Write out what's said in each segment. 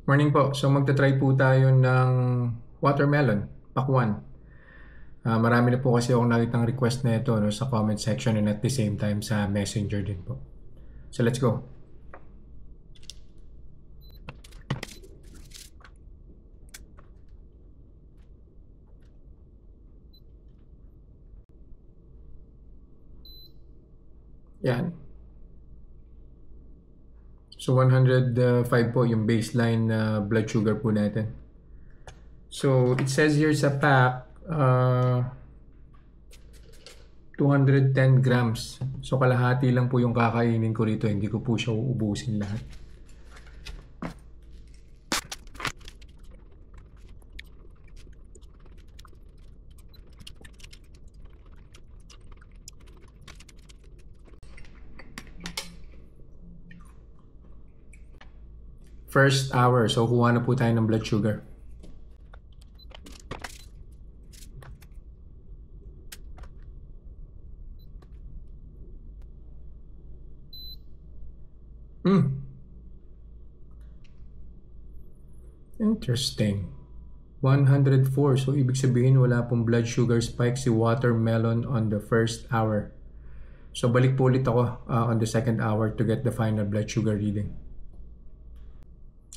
Morning po. So magta-try po tayo ng watermelon, pakwan. Marami na po kasi akong nakitang request na ito no, sa comment section and at the same time sa messenger din po. So let's go. Yan. So 105 po yung baseline blood sugar po natin. So it says here sa pack 210 grams. So kalahati lang po yung kakainin ko rito. Hindi ko po siya uubusin lahat. First hour. So kuha na po tayo ng blood sugar. Interesting. 104. So, ibig sabihin wala pong blood sugar spike si watermelon on the first hour. So, balik po ulit ako on the second hour to get the final blood sugar reading.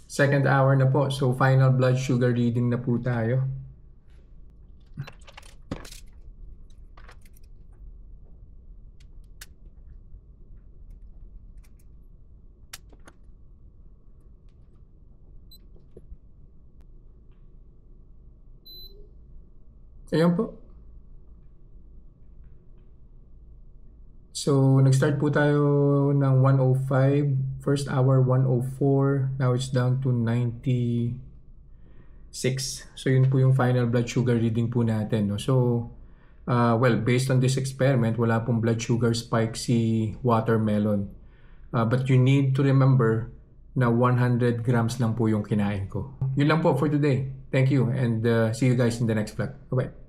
Second hour na po. So, final blood sugar reading na po tayo. Ayan po. So, nag-start po tayo ng 105. First hour, 104. Now, it's down to 96. So, yun po yung final blood sugar reading po natin. No? So, well, based on this experiment, wala pong blood sugar spike si watermelon. But you need to remember na 100 grams lang po yung kinain ko. Yun lang po for today. Thank you and see you guys in the next vlog. Bye-bye.